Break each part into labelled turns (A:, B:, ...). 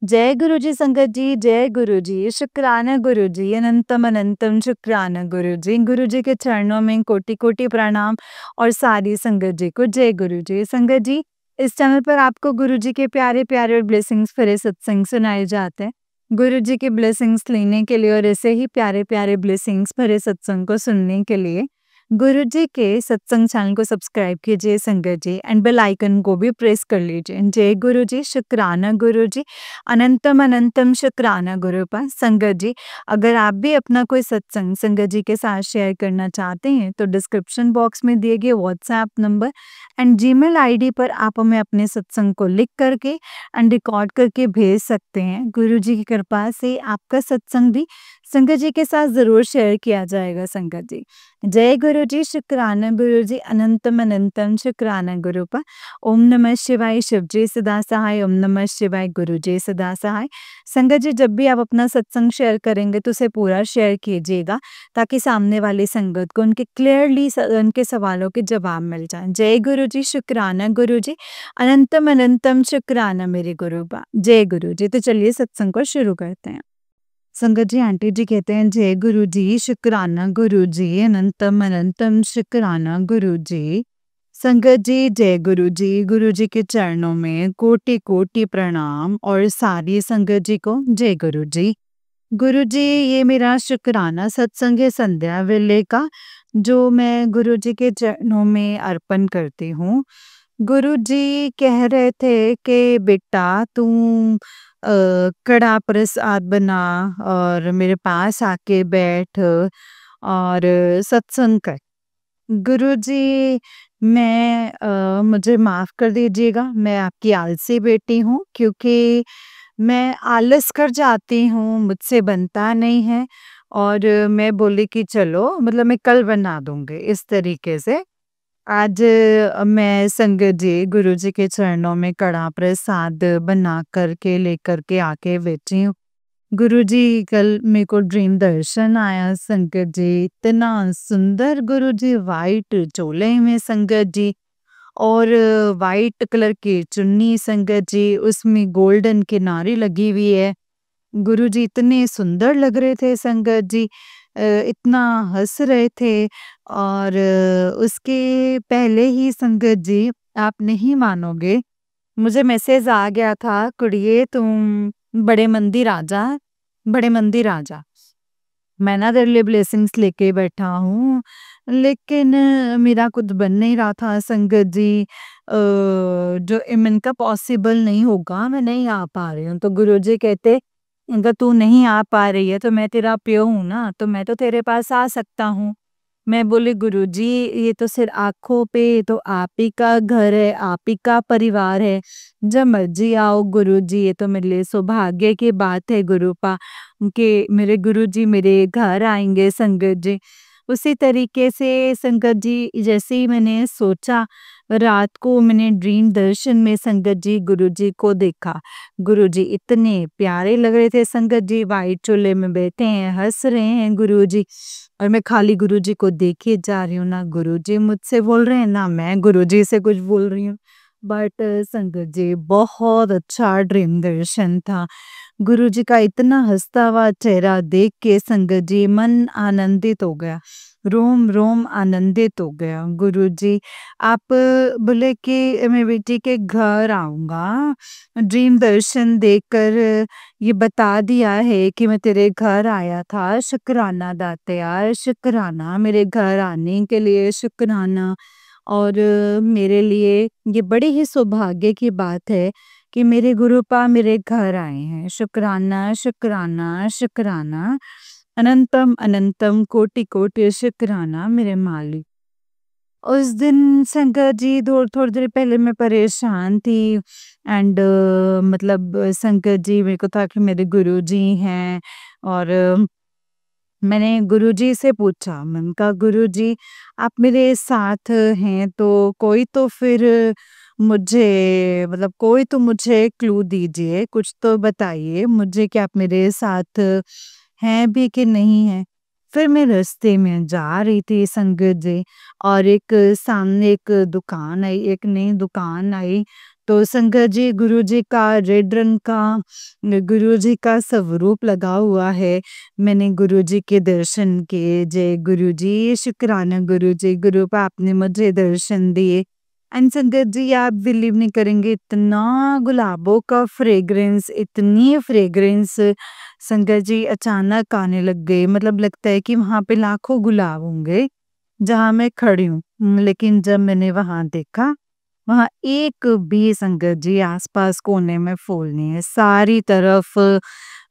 A: जय गुरु जी संगत जी, जय गुरु जी, शुक्राना गुरु जी, अनंतम अनंतम शुक्राना गुरु जी। गुरु जी के चरणों में कोटि-कोटि प्रणाम और सारी संगत जी को जय गुरु जी। संगत जी, इस चैनल पर आपको गुरु जी के प्यारे-प्यारे और ब्लेसिंग्स भरे सत्संग सुनाए जाते हैं। गुरु जी के ब्लेसिंग्स लेने के लिए और ऐसे ही प्यारे-प्यारे ब्लेसिंग्स भरे सत्संग को सुनने के लिए गुरु जी के सत्संग चैनल को सब्सक्राइब कीजिए संगत जी एंड बेल आइकन को भी प्रेस कर लीजिए। जय गुरु जी, शुक्राना गुरु जी, अनंतम अनंतम शुक्राना गुरु पर। संगत जी, अगर आप भी अपना कोई सत्संग संगत जी के साथ शेयर करना चाहते हैं तो डिस्क्रिप्शन बॉक्स में दिए गए WhatsApp number and Gmail ID पर आप हमें अपने सत्संग को लिख करके एंड रिकॉर्ड करके भेज सकते हैं। गुरु जी की कृपा से आपका सत्संग भी संगत जी के साथ जरूर शेयर किया जाएगा। संगत जी, जय गुरु जी, शुक्राना गुरु जी, अनंतम अनंतम शुक्राना गुरु पर। ओम नमः शिवाय, शिव जी सदा सहाय। ओम नमः शिवाय, गुरु जी सदा सहाय। संगत जी, जब भी आप अपना सत्संग शेयर करेंगे तो उसे पूरा शेयर कीजिएगा ताकि सामने वाली संगत को उनके क्लियरली उनके सवालों के जवाब मिल जाए। जय गुरु जी, शुक्राना गुरु जी, अनंतम अनंतम शुक्राना मेरे गुरु बा। जय गुरु जी। तो चलिए सत्संग को शुरू करते हैं। संगत जी, आंटी जी कहते हैं जय गुरु जी, शुक्राना गुरु जी, अनंतम अनंतम शुक्राना गुरु जी। संगत जी, जय गुरु जी के चरणों में कोटि कोटि प्रणाम और सारी संगत जी को जय गुरु जी। गुरु जी, ये मेरा शुक्राना सत्संग है संध्या वेले का, जो मैं गुरु जी के चरणों में अर्पण करती हूँ। गुरु जी कह रहे थे कि बेटा तू कड़ा प्रसाद बना और मेरे पास आके बैठ और सत्संग कर। गुरु जी, मैं मुझे माफ़ कर दीजिएगा, मैं आपकी आलसी बेटी हूँ क्योंकि मैं आलस कर जाती हूँ, मुझसे बनता नहीं है और मैं बोली कि चलो मतलब मैं कल बना दूँगी इस तरीके से। आज मैं संगत जी गुरु जी के चरणों में कड़ा प्रसाद बना कर के लेकर के आके बैठी हूँ। गुरु जी, कल मेरे को ड्रीम दर्शन आया संगत जी, इतना सुंदर गुरु जी, वाइट चोले में संगत जी और वाइट कलर की चुन्नी संगत जी, उसमें गोल्डन किनारी लगी हुई है। गुरु जी इतने सुंदर लग रहे थे संगत जी, इतना हंस रहे थे और उसके पहले ही संगत जी, आप नहीं मानोगे, मुझे मैसेज आ गया था, कुड़िए तुम बड़े मंदिर आ जा, बड़े मंदिर आ जा। मैं ना तेरे लिए ब्लेसिंग्स लेके बैठा हूँ, लेकिन मेरा कुछ बन नहीं रहा था संगत जी, जो मैंने कहा पॉसिबल नहीं होगा, मैं नहीं आ पा रही हूँ। तो गुरुजी कहते, अगर तू नहीं आ पा रही है तो मैं तेरा प्यो हूँ ना, तो मैं तो तेरे पास आ सकता हूँ। मैं बोली गुरुजी, ये तो सिर्फ आँखों पे, ये तो आप ही का घर है, आप ही का परिवार है, जब मर्जी आओ गुरुजी, ये तो मेरे लिए सौभाग्य की बात है गुरुपा कि मेरे गुरुजी मेरे घर आएंगे संगत जी। उसी तरीके से संगत जी, जैसे ही मैंने सोचा, रात को मैंने ड्रीम दर्शन में संगत जी गुरुजी को देखा। गुरुजी इतने प्यारे लग रहे थे संगत जी, वाइट चोले में बैठे हैं, हंस रहे हैं गुरुजी और मैं खाली गुरुजी को देखे जा रही हूँ, ना गुरुजी मुझसे बोल रहे हैं ना मैं गुरुजी से कुछ बोल रही हूँ। बट संगत जी, बहुत अच्छा ड्रीम दर्शन था। गुरुजी का इतना हंसता हुआ चेहरा देख के संगत जी मन आनंदित हो गया, रोम रोम आनंदित हो गया। गुरुजी, आप बोले कि मैं बेटी के घर आऊँगा, ड्रीम दर्शन देखकर ये बता दिया है कि मैं तेरे घर आया था, शुक्राना दाते यार, शुक्राना मेरे घर आने के लिए, शुक्राना। और मेरे लिए ये बड़ी ही सौभाग्य की बात है कि मेरे गुरुपा मेरे घर आए हैं। शुक्राना, शुक्राना, शुक्राना, अनंतम अनंतम कोटि कोटि शुक्राना मेरे मालिक। उस दिन संगत जी, थोड़ी देर पहले मैं परेशान थी एंड मतलब संगत जी, मेरे को था कि मेरे गुरुजी हैं और मैंने गुरुजी से पूछा, मैंने कहा गुरुजी आप मेरे साथ हैं तो कोई तो फिर मुझे मतलब कोई तो मुझे क्लू दीजिए, कुछ तो बताइए मुझे कि आप मेरे साथ हैं भी कि नहीं हैं। फिर मैं रास्ते में जा रही थी संगत जी और एक सामने एक दुकान आई, एक नई दुकान आई, तो संगत जी गुरु जी का रेड रंग का गुरु जी का स्वरूप लगा हुआ है। मैंने गुरु जी के दर्शन किए। जय गुरु जी, शुक्राना गुरु जी, गुरु पाप ने मुझे दर्शन दिए। एंड संगत जी आप बिलीव नहीं करेंगे, इतना गुलाबों का फ्रेग्रेंस, इतनी फ्रेग्रेंस संगत जी अचानक आने लग गई। मतलब लगता है कि वहां पे लाखों गुलाब होंगे जहाँ मैं खड़ी हूँ। लेकिन जब मैंने वहां देखा, वहाँ एक भी संगत जी आसपास कोने में फूल नहीं है। सारी तरफ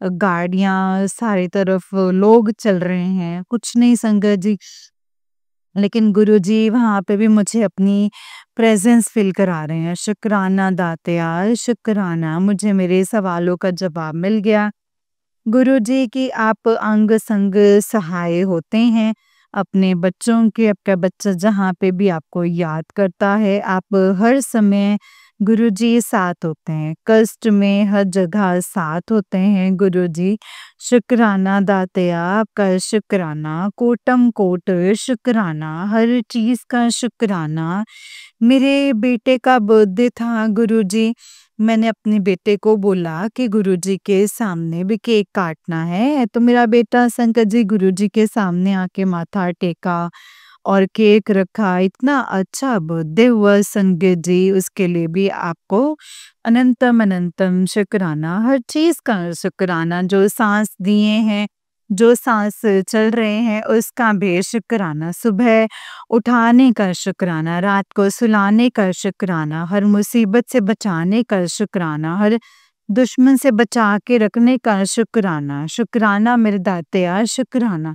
A: गाड़ियां, सारी तरफ लोग चल रहे हैं, कुछ नहीं संगत जी। लेकिन गुरुजी वहाँ पे भी मुझे अपनी प्रेजेंस फ़ील करा रहे हैं। शुक्राना दातयाल, शुक्राना मुझे मेरे सवालों का जवाब मिल गया। गुरुजी की आप अंग-संग सहाय होते हैं अपने बच्चों के। आपका बच्चा जहाँ पे भी आपको याद करता है, आप हर समय गुरुजी साथ होते हैं। कष्ट में हर जगह साथ होते हैं गुरुजी। शुक्राना दातया, आपका शुक्राना, कोटम कोट शुक्राना, हर चीज़ का शुक्राना। मेरे बेटे का बर्थडे था गुरुजी। मैंने अपने बेटे को बोला कि गुरुजी के सामने भी केक काटना है, तो मेरा बेटा संकट जी गुरुजी के सामने आके माथा टेका और केक रखा। इतना अच्छा बर्थडे हुआ संगत जी, उसके लिए भी आपको अनंतम अनंतम शुक्राना, हर चीज़ का शुक्राना। जो साँस दिए हैं, जो साँस चल रहे हैं उसका भी शुक्राना। सुबह उठाने का शुक्राना, रात को सुलाने का शुक्राना, हर मुसीबत से बचाने का शुक्राना, हर दुश्मन से बचा के रखने का शुक्राना। शुक्राना मेरे दाते शुक्राना।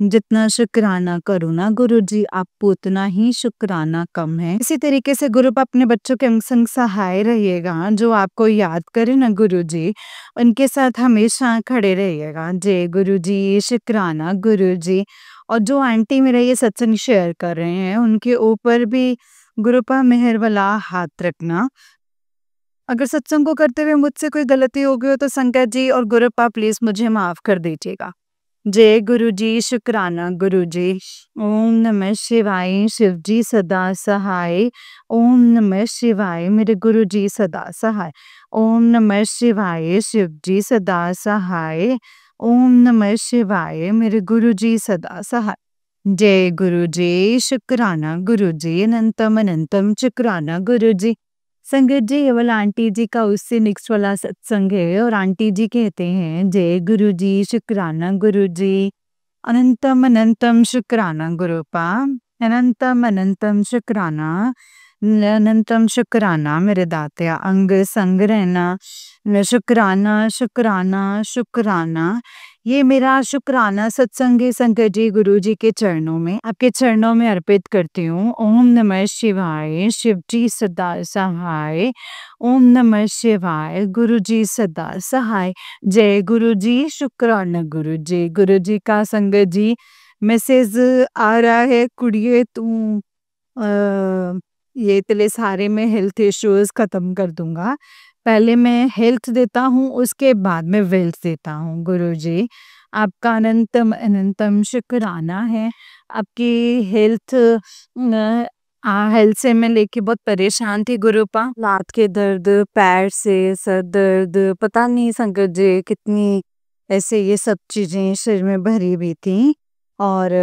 A: जितना शुक्राना करो ना गुरुजी, आपको उतना ही शुक्राना कम है। इसी तरीके से गुरु आप अपने बच्चों के अंग संग सहाय रहिएगा। जो आपको याद करे ना गुरुजी, उनके साथ हमेशा खड़े रहिएगा। जय गुरुजी, शुक्राना गुरुजी। और जो आंटी मेरा ये सत्संग शेयर कर रहे हैं, उनके ऊपर भी गुरुपा मेहर वाला हाथ रखना। अगर सत्संग को करते हुए मुझसे कोई गलती हो गई हो तो संकट जी और गुरुपा प्लीज मुझे माफ कर दीजिएगा। जय गुरु जी, शुक्राना गुरु जी। ओम नमः शिवाय, शिव जी सदा सहाय। ओम नमः शिवाय, मेरे गुरु जी सदा सहाय। ओम नमः शिवाय, शिव जी सदा सहाय। ओम नमः शिवाय, मेरे गुरु जी सदा सहाय। जय गुरु जी, शुक्राना गुरु जी, अनंतम अनंतम शुक्राना गुरु जी। संगत जी ये वाला आंटी जी का उससे नेक्स्ट वाला सत्संग है और आंटी जी कहते हैं जय गुरु जी, शुक्राना गुरु जी, अनंतम अनंतम शुक्राना गुरुपा, अनंतम अनंतम शुक्राना, अनंतम शुक्राना मेरे दात्या, अंग संग रहना, शुक्राना शुक्राना शुक्राना। ये मेरा शुक्राना सत्संग है संकट जी गुरु जी के चरणों में, आपके चरणों में अर्पित करती हूँ। ओम नमः शिवाय, शिव जी सदा सहाय। ओम नमः शिवाय, गुरु जी सदा सहाय। जय गुरु जी, शुक्राना गुरु जी। गुरु जी का संगत जी मैसेज आ रहा है, कुड़िए तू ये तेरे सारे में हेल्थ इश्यूज खत्म कर दूंगा। पहले मैं हेल्थ देता हूँ, उसके बाद में वेल्थ देता हूँ। गुरुजी आपका अनंतम अनंतम शुक्राना है। आपकी हेल्थ हेल्थ से मैं लेके बहुत परेशान थी गुरुपा। लात के दर्द, पैर से सर दर्द, पता नहीं संकट जी कितनी ऐसे ये सब चीजें शरीर में भरी हुई थी। और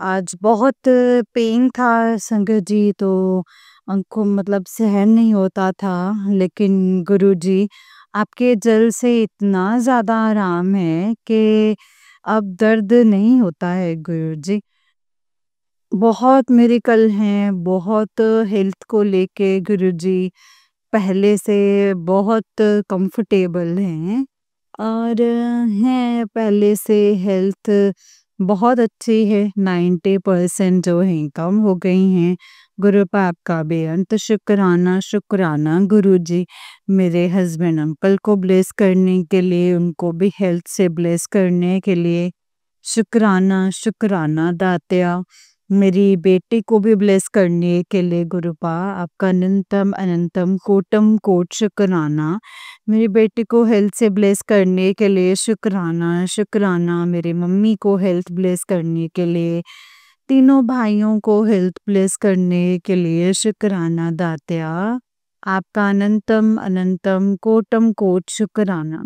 A: आज बहुत पेन था संगत जी, तो हमको मतलब सहन नहीं होता था। लेकिन गुरुजी आपके जल से इतना ज़्यादा आराम है कि अब दर्द नहीं होता है गुरुजी। बहुत मिरेकल हैं, बहुत हेल्थ को लेके गुरुजी पहले से बहुत कंफर्टेबल हैं। और हैं पहले से हेल्थ बहुत अच्छी है, 90% जो है कम हो गई हैं। गुरु पाप का बेअंत शुक्राना शुक्राना गुरुजी। मेरे हस्बैंड अंकल को ब्लेस करने के लिए, उनको भी हेल्थ से ब्लेस करने के लिए शुक्राना शुक्राना दात्या। मेरी बेटी को भी ब्लेस करने के लिए गुरुपा आपका अनंतम अनंतम कोटम कोट शुक्राना। मेरी बेटी को हेल्थ से ब्लेस करने के लिए शुक्राना शुक्राना। मेरे मम्मी को हेल्थ ब्लेस करने के लिए, तीनों भाइयों को हेल्थ ब्लेस करने के लिए शुक्राना दात्या। आपका अनंतम अनंतम कोटम कोट शुक्राना।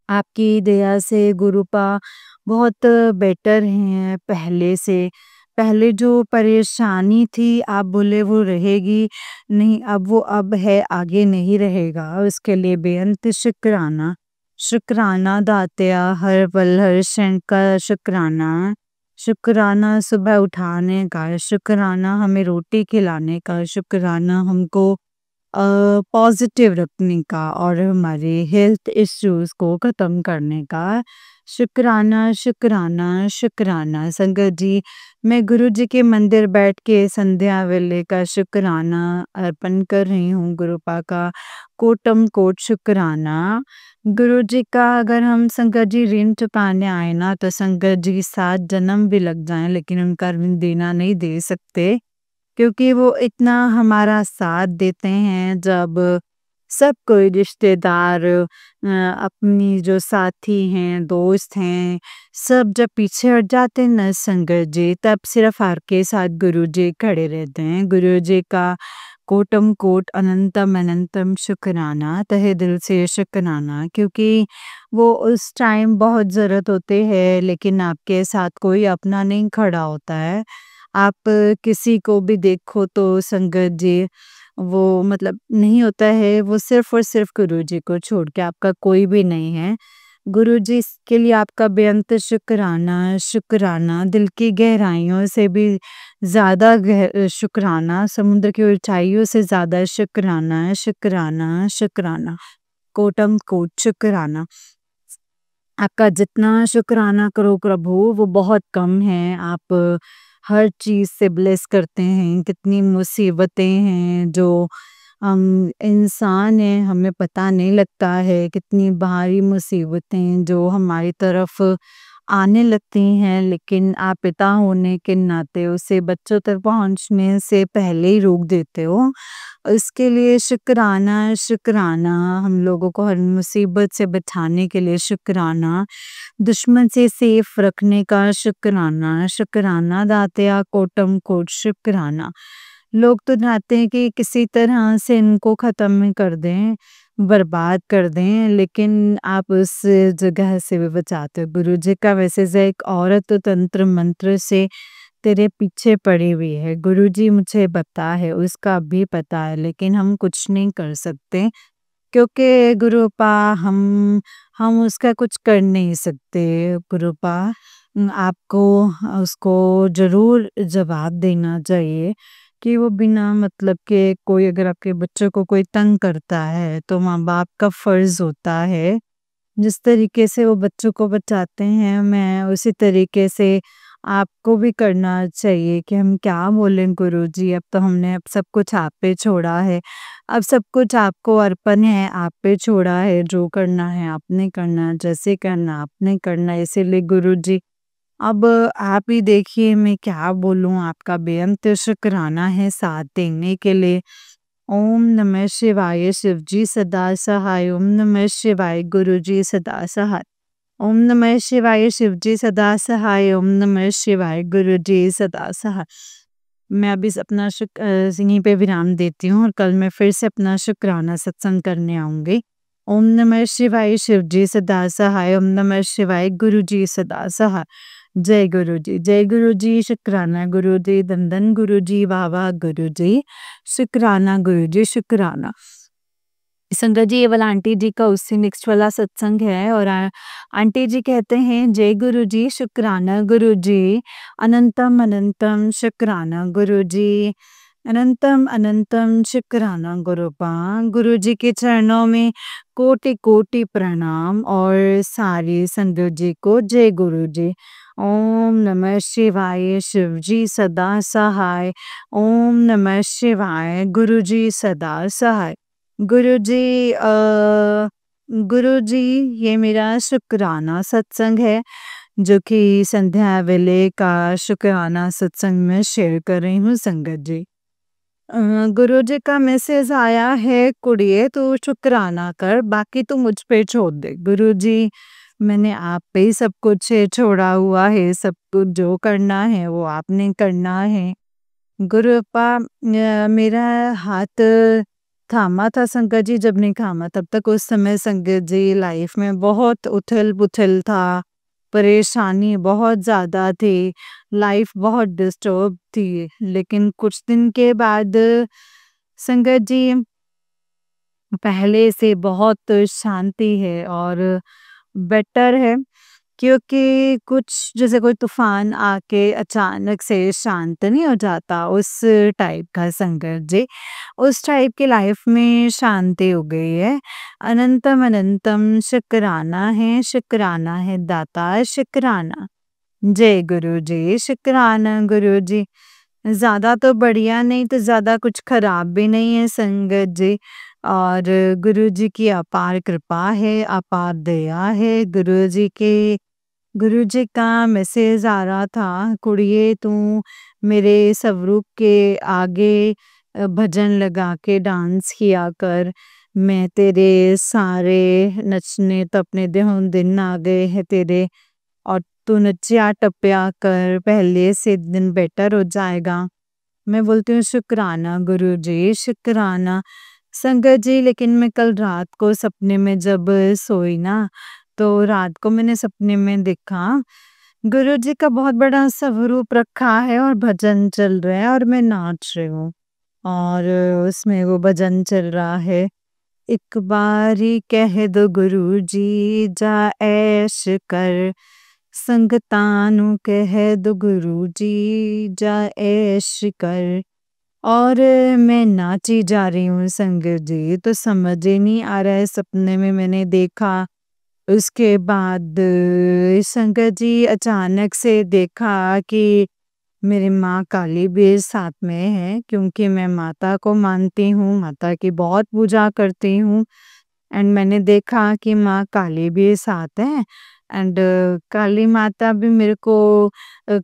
A: आपकी दया से गुरुपा बहुत बेटर हैं पहले से। पहले जो परेशानी थी आप बोले वो रहेगी नहीं, अब वो अब है, आगे नहीं रहेगा। उसके लिए बेअंत शुक्राना। शुक्राना दातया हर पल हर क्षण का शुक्राना। शुक्राना सुबह उठाने का, शुक्राना हमें रोटी खिलाने का, शुक्राना हमको पॉजिटिव रखने का और हमारे हेल्थ इश्यूज को ख़त्म करने का। शुक्राना शुक्राना शुक्राना। संगत जी, मैं गुरु जी के मंदिर बैठ के संध्या वेले का शुक्राना अर्पण कर रही हूँ। गुरुपा का कोटम कोट शुक्राना। गुरु जी का अगर हम संगत जी ऋण चुकाने आए ना तो संगत जी 7 जन्म भी लग जाएं लेकिन उनका ऋण देना नहीं दे सकते, क्योंकि वो इतना हमारा साथ देते हैं। जब सब कोई रिश्तेदार अपनी जो साथी हैं, दोस्त हैं, सब जब पीछे हट जाते हैं ना संगत जी, तब सिर्फ आपके साथ गुरु जी खड़े रहते हैं। गुरु जी का कोटम कोट अनंतम अनंतम शुक्राना, तहे दिल से शुक्राना, क्योंकि वो उस टाइम बहुत ज़रूरत होते हैं लेकिन आपके साथ कोई अपना नहीं खड़ा होता है। आप किसी को भी देखो तो संगत जी वो मतलब नहीं होता है, वो सिर्फ़ और सिर्फ़ गुरु जी को छोड़ के आपका कोई भी नहीं है। गुरु जी के लिए आपका बेअंत शुक्राना, शुक्राना, दिल की गहराइयों से भी ज़्यादा शुक्राना, समुद्र की ऊँचाइयों से ज़्यादा शुक्राना, शुक्राना, शुक्राना, कोटम कोट शुक्राना। आपका जितना शुक्राना करो प्रभु वो बहुत कम है। आप हर चीज़ से ब्लेस करते हैं। कितनी मुसीबतें हैं जो हम इंसान हैं हमें पता नहीं लगता है, कितनी भारी मुसीबतें जो हमारी तरफ आने लगती हैं लेकिन आप पिता होने के नाते उसे बच्चों तक पहुँचने से पहले ही रोक देते हो। इसके लिए शुक्राना, शुक्राना, हम लोगों को हर मुसीबत से बचाने के लिए शुक्राना, दुश्मन से सेफ रखने का शुक्राना, शुक्राना दातया कोटम कोट शुक्राना। लोग तो चाहते हैं कि किसी तरह से इनको ख़त्म कर दें, बर्बाद कर दें, लेकिन आप उस जगह से भी बचाते हो। गुरु जी का मैसेज है, एक औरत तो तंत्र मंत्र से तेरे पीछे पड़ी हुई है। गुरु जी मुझे पता है, उसका भी पता है, लेकिन हम कुछ नहीं कर सकते क्योंकि गुरुपा हम उसका कुछ कर नहीं सकते। गुरुपा आपको उसको ज़रूर जवाब देना चाहिए कि वो बिना मतलब के कोई अगर आपके बच्चों को कोई तंग करता है तो माँ-बाप का फ़र्ज़ होता है जिस तरीके से वो बच्चों को बचाते हैं, मैं उसी तरीके से आपको भी करना चाहिए कि हम क्या बोलें गुरुजी, अब तो हमने अब सब कुछ आप पे छोड़ा है। अब सब कुछ आपको अर्पण है, आप पे छोड़ा है, जो करना है आपने करना, जैसे करना आपने करना। इसीलिए गुरुजी अब आप ही देखिए मैं क्या बोलूँ, आपका बेअंत शुक्राना है साथ देने के लिए। ओम नमः शिवाय शिवजी सदा सहाय। ओम नमः शिवाय गुरुजी सदा सहाय। ओम नमः शिवाय शिवजी सदा सहाय। ओम नमः शिवाय गुरुजी सदा सहाय। मैं अभी अपना यहीं पे विराम देती हूँ और कल मैं फिर से अपना शुक्राना सत्संग करने आऊँगी। ओम नमः शिवाय शिवजी सदा सहाय। ओम नमः शिवाय गुरुजी सदा सहाय। जय गुरु जी, जय गुरु जी, शुक्राना गुरु जी, धन गुरु जी, वाह वाह गुरु जी, शुक्राना गुरु जी, शुक्राना। संगत जी ये वाला आंटी जी का उससे नेक्स्ट वाला सत्संग है और आंटी जी कहते हैं, जय गुरु जी, शुक्राना गुरु जी, अनंतम अनंतम शुक्राना गुरु जी, अनंतम अनंतम शुक्राना गुरुपा। गुरु जी के चरणों में कोटि कोटि प्रणाम और सारी संगत जी को जय गुरु जी। ओम नमः शिवाय शिवजी सदा सहाय। ओम नमः शिवाय गुरुजी सदा सहाय। गुरुजी गुरुजी ये मेरा शुक्राना सत्संग है जो कि संध्या वेले का शुक्राना सत्संग में शेयर कर रही हूँ संगत जी। गुरुजी का मैसेज आया है, कुड़िए तू शुक्राना कर, बाकी तू मुझ पे छोड़ दे। गुरुजी मैंने आप पे ही सब कुछ छोड़ा हुआ है, सब कुछ जो करना है वो आपने करना है। गुरुपा मेरा हाथ थामा था संगत जी, जब नहीं थामा तब तक उस समय संगत जी लाइफ में बहुत उथल-पुथल था, परेशानी बहुत ज़्यादा थी, लाइफ बहुत डिस्टर्ब थी। लेकिन कुछ दिन के बाद संगत जी पहले से बहुत शांति है और बेटर है, क्योंकि कुछ जैसे कोई तूफान आके अचानक से शांत नहीं हो जाता, उस टाइप का संगत जी, उस टाइप की लाइफ में शांति हो गई है। अनंतम अनंतम शुक्राना है दाता शुक्राना। जय गुरु जी, शुक्राना गुरु जी। ज़्यादा तो बढ़िया नहीं तो ज़्यादा कुछ खराब भी नहीं है संगत जी, और गुरु जी की अपार कृपा है, अपार दया है गुरु जी का मैसेज आ रहा था, कुड़िए तू मेरे स्वरूप के आगे भजन लगा के डांस किया कर, मैं तेरे सारे नचने तो अपने दिन आ गए हैं तेरे, और तू नचिया टपया कर, पहले से दिन बेटर हो जाएगा। मैं बोलती हूँ शुक्राना गुरु जी, शुक्राना संगत जी। लेकिन मैं कल रात को सपने में जब सोई ना, तो रात को मैंने सपने में देखा गुरु जी का बहुत बड़ा स्वरूप रखा है और भजन चल रहा है और मैं नाच रही हूँ, और उसमें वो भजन चल रहा है, एक बारी कह दो गुरु जी जा ऐश कर, संगतानु कह दो गुरु जी जा ऐश कर। और मैं नाची जा रही हूँ संगत जी, तो समझ ही नहीं आ रहा है, सपने में मैंने देखा। उसके बाद संगत जी अचानक से देखा कि मेरी माँ काली भी साथ में है, क्योंकि मैं माता को मानती हूँ, माता की बहुत पूजा करती हूँ। एंड मैंने देखा कि माँ काली भी साथ है, एंड काली माता भी मेरे को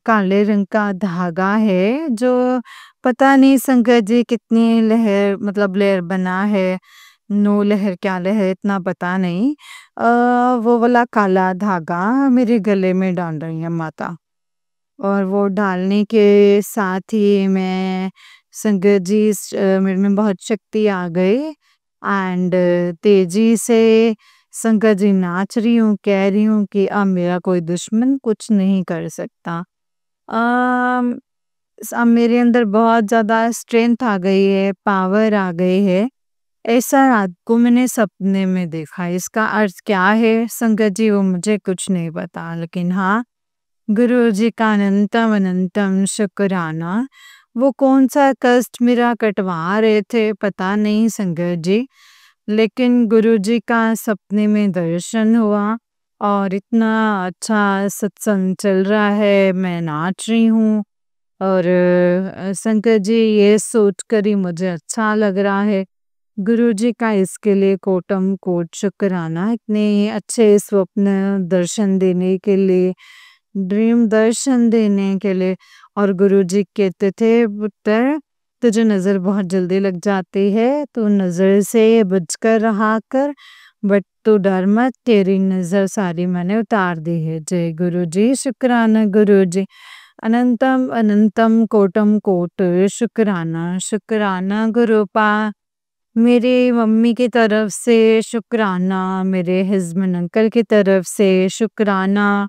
A: काले रंग का धागा है, जो पता नहीं संगत जी कितनी लहर, मतलब लेयर बना है, नो लहर क्या लहर इतना पता नहीं। वो वाला काला धागा मेरे गले में डाल रही है माता, और वो डालने के साथ ही मैं संगत जी मेरे में बहुत शक्ति आ गई, एंड तेजी से संगत जी नाच रही हूँ, कह रही हूँ कि अब मेरा कोई दुश्मन कुछ नहीं कर सकता। अम, अब मेरे अंदर बहुत ज़्यादा स्ट्रेंथ आ गई है, पावर आ गई है। ऐसा रात को मैंने सपने में देखा। इसका अर्थ क्या है संगत जी, वो मुझे कुछ नहीं पता, लेकिन हाँ, गुरु जी का अनंतम अनंतम शुक्राना। वो कौन सा कष्ट मेरा कटवा रहे थे पता नहीं संगत जी, लेकिन गुरु जी का सपने में दर्शन हुआ, और इतना अच्छा सत्संग चल रहा है, मैं नाच रही हूँ, और संगत जी ये सोच कर ही मुझे अच्छा लग रहा है। गुरु जी का इसके लिए कोटम कोट शुक्राना, इतने अच्छे स्वप्न दर्शन देने के लिए, ड्रीम दर्शन देने के लिए। और गुरु जी कहते थे, पुत्र तुझे नज़र बहुत जल्दी लग जाती है, तू नज़र से बचकर रहा कर, बट तू डर मत, तेरी नज़र सारी मैंने उतार दी है। जय गुरु जी, शुक्राना गुरु जी। अनंतम अनंतम कोटम कोट शुक्राना, शुक्राना गुरुपा। मेरी मम्मी की तरफ से शुक्राना, मेरे हस्बैंड अंकल की तरफ से शुक्राना,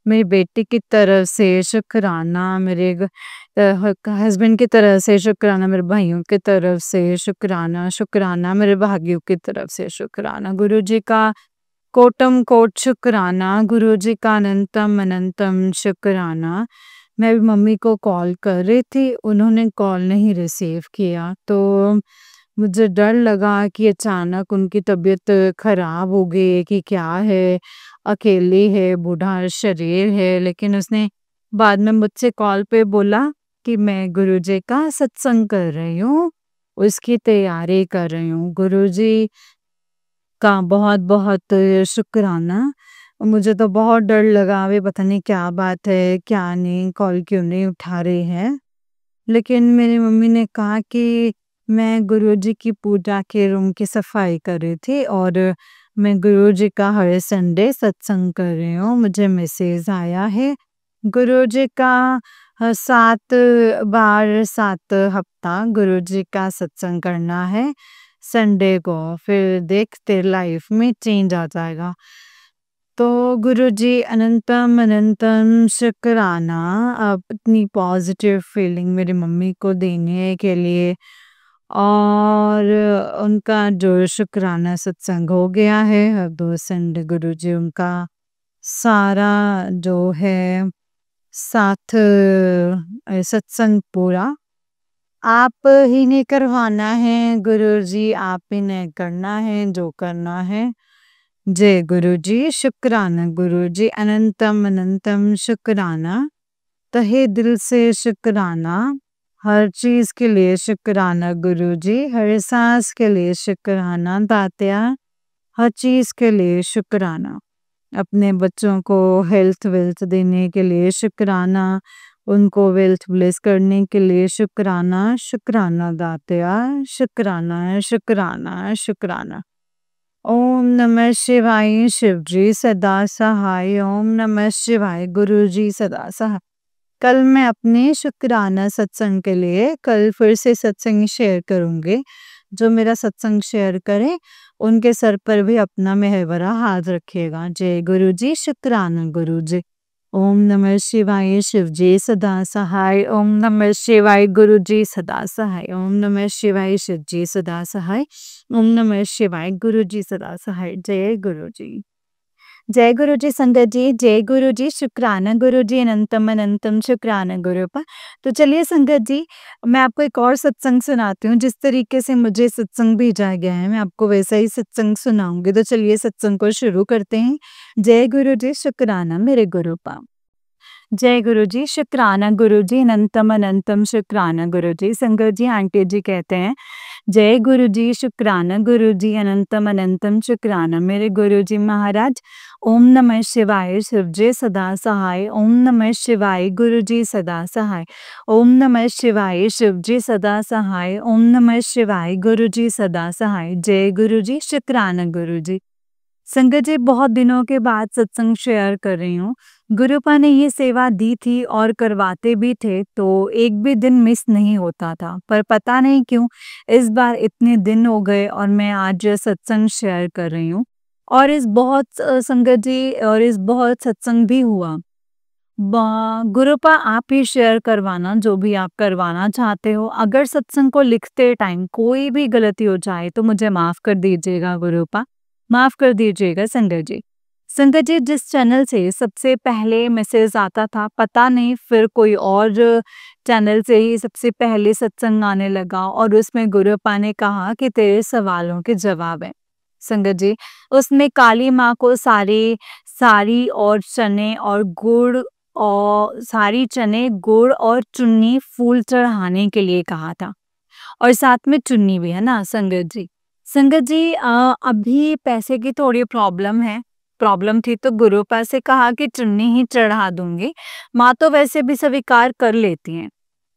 A: मेरी बेटी की तरफ से शुक्राना, मेरे हस्बैंड की तरफ से शुक्राना, मेरे भाइयों की तरफ से शुक्राना, शुक्राना मेरे भाइयों की तरफ से शुक्राना। गुरु जी का कोटम कोट शुक्राना, गुरु जी का अनंतम अनंतम शुक्राना। मैं भी मम्मी को कॉल कर रही थी, उन्होंने कॉल नहीं रिसीव किया, तो मुझे डर लगा कि अचानक उनकी तबीयत खराब हो गई है कि क्या है, अकेली है, बूढ़ा शरीर है। लेकिन उसने बाद में मुझसे कॉल पे बोला कि मैं गुरुजी का सत्संग कर रही हूँ, उसकी तैयारी कर रही हूँ। गुरुजी का बहुत-बहुत शुक्राना। मुझे तो बहुत डर लगा, अभी पता नहीं क्या बात है, क्या नहीं, कॉल क्यों नहीं उठा रहे हैं। लेकिन मेरी मम्मी ने कहा कि मैं गुरुजी की पूजा के रूम की सफाई कर रही थी, और मैं गुरुजी का हर संडे सत्संग कर रही हूँ, मुझे मैसेज आया है। गुरुजी का 7 बार 7 हफ्ता गुरुजी का सत्संग करना है। संडे को, फिर देखते लाइफ में चेंज आ जाएगा। तो गुरुजी अनंतम अनंतम शुक्राना आप इतनी पॉजिटिव फीलिंग मेरी मम्मी को देने के लिए, और उनका जो शुक्राना सत्संग हो गया है अब 2 संडे गुरुजी उनका सारा जो है साथ सत्संग पूरा आप ही ने करवाना है गुरुजी, आप ही ने करना है जो करना है। जय गुरुजी, शुक्राना गुरुजी, अनंतम अनंतम शुक्राना, तहे दिल से शुक्राना, हर चीज के लिए शुक्राना गुरुजी, हर सांस के लिए शुक्राना दात्या, हर चीज के लिए शुक्राना। अपने बच्चों को हेल्थ वेल्थ देने के लिए शुक्राना, उनको वेल्थ ब्लेस करने के लिए शुक्राना, शुक्राना दात्या, शुक्राना शुक्राना शुक्राना। ओम नमः शिवाय शिवजी सदा सहाय, ओम नमः शिवाय गुरुजी सदा सहाय। कल मैं अपने शुक्राना सत्संग के लिए कल फिर से सत्संग शेयर करूंगी। जो मेरा सत्संग शेयर करे उनके सर पर भी अपना मेहवरा हाथ रखिएगा। जय गुरुजी, शुक्राना गुरुजी। ओम नमः शिवाय शिवजी सदा सहाय, ओम नमः शिवाय गुरुजी सदा सहाय, ओम नमः शिवाय शिवजी सदा सहाय, ओम नमः शिवाय गुरुजी सदा सहाय। जय गुरुजी, जय गुरुजी संगत जी, जय गुरुजी, शुक्राना गुरुजी, अनंतम अनंतम शुक्राना गुरुपा। तो चलिए संगत जी, मैं आपको एक और सत्संग सुनाती हूँ। जिस तरीके से मुझे सत्संग भेजा गया है मैं आपको वैसा ही सत्संग सुनाऊंगी। तो चलिए सत्संग को शुरू करते हैं। जय गुरुजी, शुक्राना मेरे गुरुपा। जय गुरुजी, शुक्राना गुरुजी, अनंतम अनंतम शुक्राना गुरुजी। संगत जी, आंटी जी कहते हैं जय गुरुजी, शुक्राना गुरुजी, अनंतम अनंतम शुक्राना मेरे गुरुजी महाराज। ओम नमः शिवाय शिवजी सदा सहाय, ओम नमः शिवाय गुरुजी सदा सहाय, ओम नमः शिवाय शिवजी सदा सहाय, ओम नमः शिवाय गुरुजी सदा सहाय। जय गुरुजी, शुक्राना गुरुजी। संगत जी, बहुत दिनों के बाद सत्संग शेयर कर रही हूँ। गुरुपा ने ये सेवा दी थी और करवाते भी थे, तो एक भी दिन मिस नहीं होता था। पर पता नहीं क्यों इस बार इतने दिन हो गए और मैं आज सत्संग शेयर कर रही हूँ। और इस बहुत संगत जी, और इस बहुत सत्संग भी हुआ। गुरुपा आप ही शेयर करवाना जो भी आप करवाना चाहते हो। अगर सत्संग को लिखते टाइम कोई भी गलती हो जाए तो मुझे माफ कर दीजिएगा गुरुपा, माफ कर दीजिएगा संगत जी। संगत जी, जिस चैनल से सबसे पहले मैसेज आता था पता नहीं फिर कोई और चैनल से ही सबसे पहले सत्संग आने लगा और उसमें गुरुपा ने कहा कि तेरे सवालों के जवाब है। संगत जी, उसमें काली माँ को सारी और चने और गुड़ और सारी चने गुड़ और चुन्नी फूल चढ़ाने के लिए कहा था, और साथ में चुन्नी भी है ना संगत जी। संगत जी, अभी पैसे की थोड़ी प्रॉब्लम है। प्रॉब्लम थी तो गुरुपा से कहा कि चुन्नी ही चढ़ा दूंगी। माँ तो वैसे भी स्वीकार कर लेती हैं,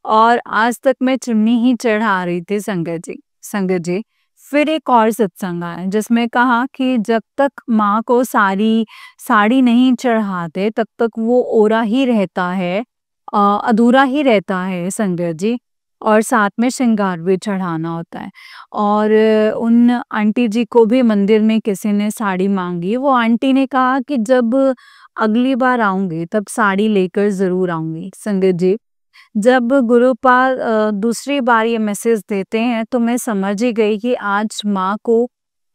A: और आज तक मैं चुन्नी ही चढ़ा रही थी संगत जी। संगत जी, फिर एक और सत्संग आया जिसमें कहा कि जब तक माँ को साड़ी नहीं चढ़ाते तब तक वो ओरा ही रहता है, अधूरा ही रहता है संगत जी। और साथ में श्रृंगार भी चढ़ाना होता है। और उन आंटी जी को भी मंदिर में किसी ने साड़ी मांगी। वो आंटी ने कहा कि जब अगली बार आऊंगी तब साड़ी लेकर जरूर आऊंगी। संगत जी, जब गुरुपाल दूसरी बार ये मैसेज देते हैं तो मैं समझ ही गई कि आज माँ को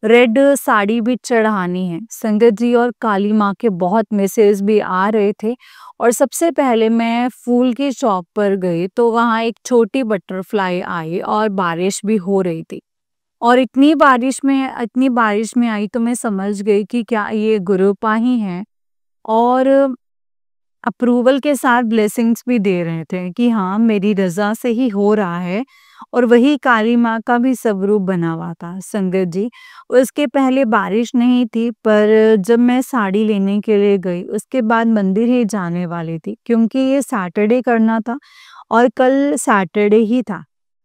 A: रेड साड़ी भी चढ़ानी है संगत जी। और काली माँ के बहुत मैसेज भी आ रहे थे। और सबसे पहले मैं फूल की शॉप पर गई तो वहाँ एक छोटी बटरफ्लाई आई और बारिश भी हो रही थी। और इतनी बारिश में आई तो मैं समझ गई कि क्या ये गुरुपा ही है। और अप्रूवल के साथ ब्लेसिंग्स भी दे रहे थे कि हाँ मेरी रजा से ही हो रहा है। और वही काली माँ का भी स्वरूप बना हुआ था संगत जी। उसके पहले बारिश नहीं थी, पर जब मैं साड़ी लेने के लिए गई उसके बाद मंदिर ही जाने वाली थी क्योंकि ये सैटरडे करना था और कल सैटरडे ही था।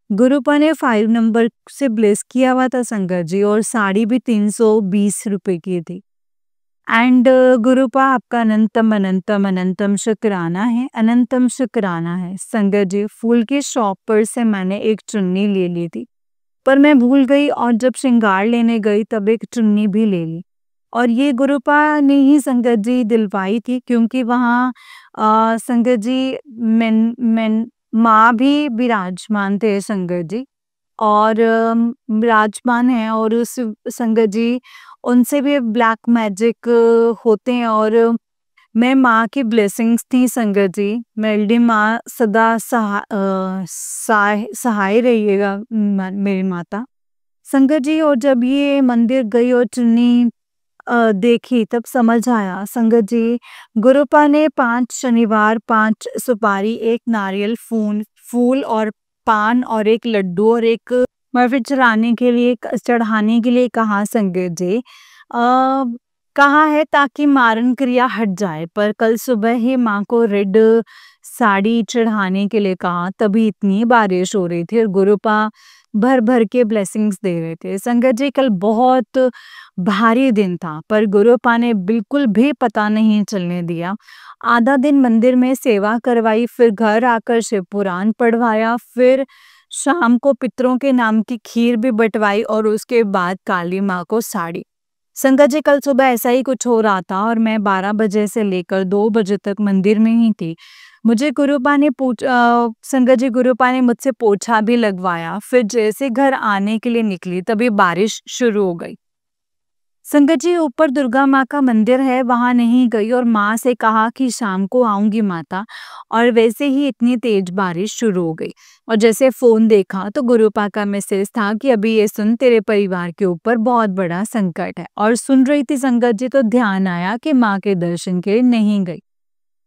A: गुरुपा ने 5 नंबर से ब्लेस किया हुआ था संगत जी, और साड़ी भी 320 रुपए की थी। एंड गुरुपा आपका अनंतम अनंतम अनंतम शुक्राना है, अनंतम शुक्राना है संगत जी। फूल की शॉप पर से मैंने एक चुन्नी ले ली थी पर मैं भूल गई और जब श्रृंगार लेने गई तब एक चुन्नी भी ले ली। और ये गुरुपा ने ही संगत जी दिलवाई थी, क्योंकि वहाँ संगत जी मेन मेन माँ भी विराजमान थे संगत जी, और विराजमान हैं, और उस संगत जी उनसे भी ब्लैक मैजिक होते हैं। और मैं माँ की ब्लेसिंग्स थी संगत जी, मेरी माँ सदा सहाय रहिएगा मेरी माता संगत जी। और जब ये मंदिर गई और चुन्नी देखी तब समझ आया संगत जी, गुरुपा ने 5 शनिवार 5 सुपारी, 1 नारियल फूल और पान और 1 लड्डू और 1 बर्फी चढ़ाने के लिए कहा संगत जी। कहा है ताकि मारण क्रिया हट जाए, पर कल सुबह ही माँ को रेड साड़ी चढ़ाने के लिए कहा, तभी इतनी बारिश हो रही थी और गुरुपा भर भर के ब्लेसिंग्स दे रहे थे संगत जी। कल बहुत भारी दिन था, पर गुरुपा ने बिल्कुल भी पता नहीं चलने दिया। आधा दिन मंदिर में सेवा करवाई, फिर घर आकर शिव पुराण पढ़वाया, फिर शाम को पितरों के नाम की खीर भी बंटवाई और उसके बाद काली माँ को साड़ी। संगत जी, कल सुबह ऐसा ही कुछ हो रहा था और मैं 12 बजे से लेकर 2 बजे तक मंदिर में ही थी। संगत जी, गुरुपा ने मुझसे पोछा भी लगवाया। फिर जैसे घर आने के लिए निकली तभी बारिश शुरू हो गई। संगत जी, ऊपर दुर्गा माँ का मंदिर है, वहां नहीं गई और माँ से कहा कि शाम को आऊंगी माता, और वैसे ही इतनी तेज बारिश शुरू हो गई। और जैसे फोन देखा तो गुरुपा का मैसेज था कि अभी ये सुन, तेरे परिवार के ऊपर बहुत बड़ा संकट है। और सुन रही थी संगत जी तो ध्यान आया कि माँ के दर्शन के लिए नहीं गई,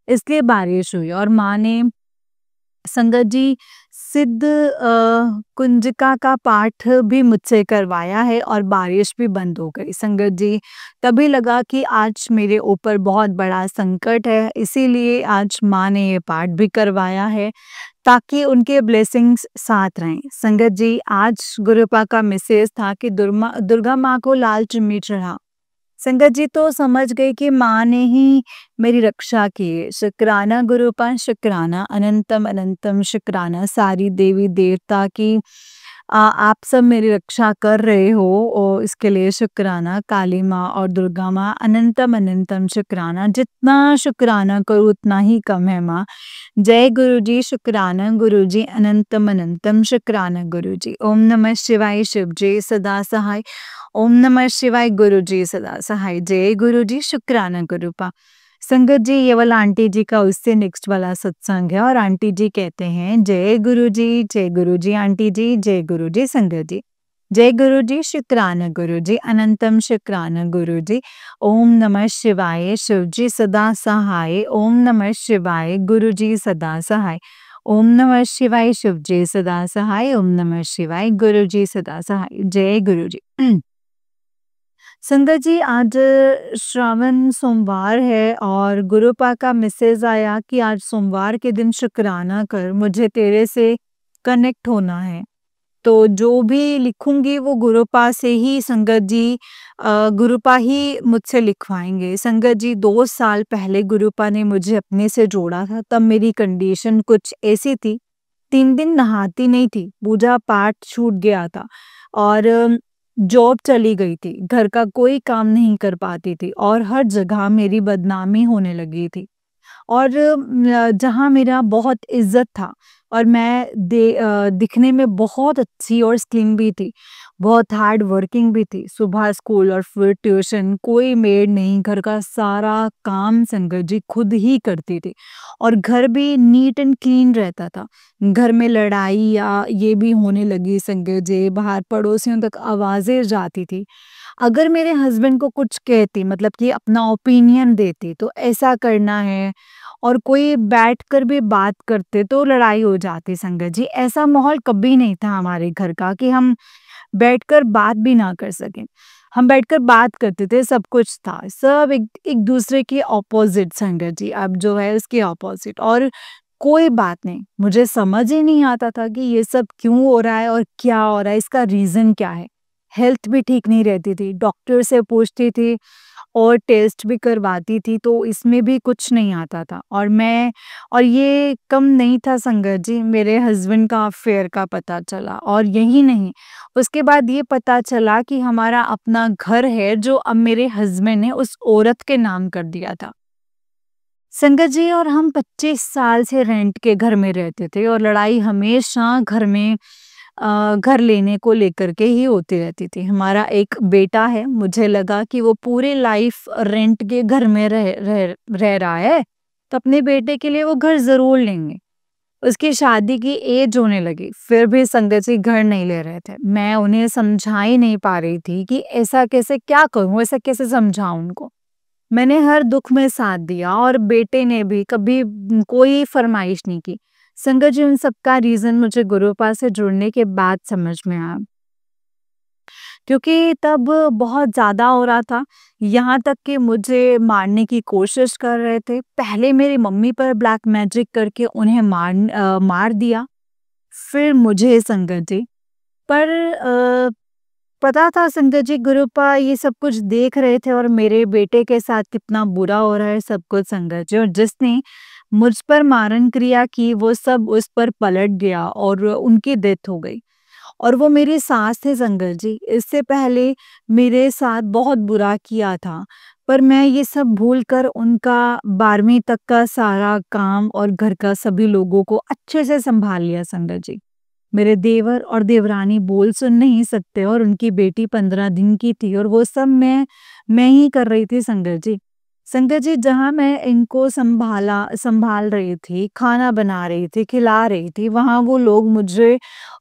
A: इसलिए बारिश हुई। और माँ ने संगत जी सिद्ध कुंजिका का पाठ भी मुझसे करवाया है और बारिश भी बंद हो गई संगत जी। तभी लगा कि आज मेरे ऊपर बहुत बड़ा संकट है, इसीलिए आज माँ ने ये पाठ भी करवाया है ताकि उनके ब्लेसिंग्स साथ रहें। संगत जी, आज गुरुपा का मैसेज था कि दुर्गा माँ को लाल चुन्नी चढ़ा। संगत जी तो समझ गई कि माँ ने ही मेरी रक्षा की है। शुक्राना गुरुपा, शुक्राना, अनंतम अनंतम शुक्राना सारी देवी देवता की, आप सब मेरी रक्षा कर रहे हो और इसके लिए शुक्राना। काली माँ और दुर्गा माँ, अनंतम अनंतम शुक्राना। जितना शुक्राना करूँ उतना ही कम है माँ। जय गुरु जी, शुक्राना गुरु जी, अनंतम अनंतम शुक्राना गुरु जी। ओम नमः शिवाय, शिव जी सदा सहाय। ओम नमः शिवाय, गुरु जी सदा सहाय। जय गुरु जी, शुक्राना गुरुपा। संगत जी, ये वाला आंटी जी का उससे नेक्स्ट वाला सत्संग है और आंटी जी कहते हैं, जय गुरु जी आंटी जी, जय गुरु जी संगत जी। जय गुरु जी, शुक्राना गुरु जी, अनंतम शुक्राना गुरु जी। ओम नमः शिवाय, शिव जी सदा सहाय। ओम नमः शिवाय, गुरु जी सदा सहाय। ओम नमः शिवाय, शिव जी सदा सहाय। ओम नमः शिवाय, गुरु जी सदा सहाय। जय गुरु जी। संगत जी, आज श्रावण सोमवार है और गुरुपा का मैसेज आया कि आज सोमवार के दिन शुक्राना कर, मुझे तेरे से कनेक्ट होना है। तो जो भी लिखूंगी वो गुरुपा से ही संगत जी, गुरुपा ही मुझसे लिखवाएंगे। संगत जी, 2 साल पहले गुरुपा ने मुझे अपने से जोड़ा था, तब मेरी कंडीशन कुछ ऐसी थी, 3 दिन नहाती नहीं थी, पूजा पाठ छूट गया था और जॉब चली गई थी, घर का कोई काम नहीं कर पाती थी और हर जगह मेरी बदनामी होने लगी थी। और जहाँ मेरा बहुत इज़्ज़त था और मैं दिखने में बहुत अच्छी और स्लिम भी थी, बहुत हार्ड वर्किंग भी थी। सुबह स्कूल और फिर ट्यूशन, कोई मेड नहीं, घर का सारा काम संगत जी खुद ही करती थी और घर भी नीट एंड क्लीन रहता था। घर में लड़ाई या ये भी होने लगी संगत जी, बाहर पड़ोसियों तक आवाज़ें जाती थी। अगर मेरे हस्बैंड को कुछ कहती, मतलब कि अपना ओपिनियन देती तो ऐसा करना है, और कोई बैठकर भी बात करते तो लड़ाई हो जाती संगत जी। ऐसा माहौल कभी नहीं था हमारे घर का कि हम बैठकर बात भी ना कर सकें। हम बैठकर बात करते थे, सब कुछ था। सब एक एक दूसरे के ऑपोज़िट संगत जी, अब जो है उसके ऑपोज़िट, और कोई बात नहीं। मुझे समझ ही नहीं आता था कि ये सब क्यों हो रहा है और क्या हो रहा है, इसका रीज़न क्या है? हेल्थ भी ठीक नहीं रहती थी, डॉक्टर से पूछती थी और टेस्ट भी करवाती थी, तो इसमें भी कुछ नहीं आता था। और ये कम नहीं था संगत जी, मेरे हस्बैंड का अफेयर का पता चला, और यही नहीं, उसके बाद ये पता चला कि हमारा अपना घर है जो अब मेरे हस्बैंड ने उस औरत के नाम कर दिया था। संगत जी, और हम 25 साल से रेंट के घर में रहते थे, और लड़ाई हमेशा घर में घर लेने को लेकर के ही होती रहती थी। हमारा एक बेटा है, मुझे लगा कि वो पूरी लाइफ रेंट के घर में रह रहा है, तो अपने बेटे के लिए वो घर ज़रूर लेंगे। उसकी शादी की एज होने लगी, फिर भी संगत जी घर नहीं ले रहे थे। मैं उन्हें समझा ही नहीं पा रही थी कि ऐसा कैसे, क्या करूँ, ऐसा कैसे समझाऊँ उनको। मैंने हर दुख में साथ दिया, और बेटे ने भी कभी कोई फरमाइश नहीं की। संगत जी, उन सबका रीज़न मुझे गुरुपा से जुड़ने के बाद समझ में आया। क्योंकि तब बहुत ज़्यादा हो रहा था, यहाँ तक कि मुझे मारने की कोशिश कर रहे थे। पहले मेरी मम्मी पर ब्लैक मैजिक करके उन्हें मार दिया, फिर मुझे संगत जी। पर पता था संगत जी, गुरुपा ये सब कुछ देख रहे थे, और मेरे बेटे के साथ कितना बुरा हो रहा है सब कुछ संगत जी, और जिसने मुझ पर मारण क्रिया की वो सब उस पर पलट गया, और उनकी डेथ हो गई। और वो मेरी सास थे संगत जी, इससे पहले मेरे साथ बहुत बुरा किया था, पर मैं ये सब भूल कर उनका 12वीं तक का सारा काम और घर का सभी लोगों को अच्छे से संभाल लिया संगत जी। मेरे देवर और देवरानी बोल सुन नहीं सकते, और उनकी बेटी 15 दिन की थी, और वो सब मैं ही कर रही थी संगत जी। संगत जी, जहाँ मैं इनको संभाल रही थी, खाना बना रही थी, खिला रही थी, वहाँ वो लोग मुझे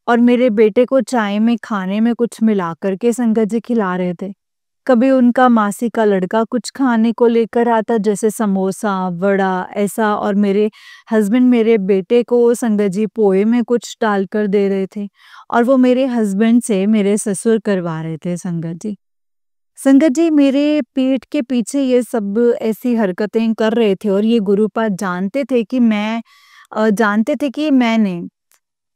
A: और मेरे बेटे को चाय में, खाने में कुछ मिला कर के संगत जी खिला रहे थे। कभी उनका मासी का लड़का कुछ खाने को लेकर आता, जैसे समोसा, वड़ा ऐसा, और मेरे हस्बैंड मेरे बेटे को संगत जी पोहे में कुछ डालकर दे रहे थे, और वो मेरे हस्बैंड से मेरे ससुर करवा रहे थे संगत जी। संगत जी, मेरे पीठ के पीछे ये सब ऐसी हरकतें कर रहे थे, और ये गुरुपाद जानते थे कि मैं नहीं।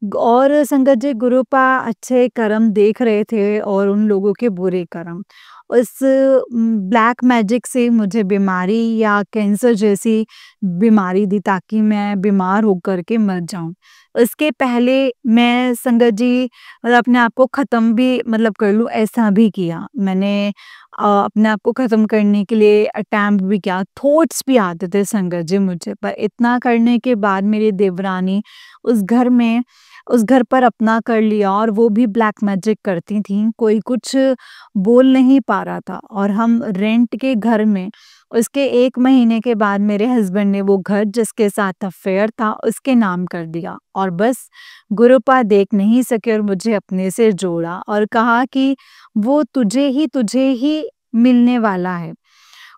A: और संगत जी, गुरुपा अच्छे कर्म देख रहे थे, और उन लोगों के बुरे कर्म। उस ब्लैक मैजिक से मुझे बीमारी या कैंसर जैसी बीमारी दी, ताकि मैं बीमार होकर के मर जाऊँ। उसके पहले मैं संगत जी अपने आप को ख़त्म भी कर लूँ, ऐसा भी किया। मैंने अपने आप को ख़त्म करने के लिए अटेम्प्ट भी किया, थॉट्स भी आते थे संगत जी मुझे, पर इतना करने के बाद मेरी देवरानी उस घर में उस घर पर अपना कर लिया, और वो भी ब्लैक मैजिक करती थीं। कोई कुछ बोल नहीं पा रहा था, और हम रेंट के घर में उसके 1 महीने के बाद मेरे हस्बैंड ने वो घर जिसके साथ अफेयर था उसके नाम कर दिया, और बस गुरुपा देख नहीं सके और मुझे अपने से जोड़ा, और कहा कि वो तुझे ही मिलने वाला है।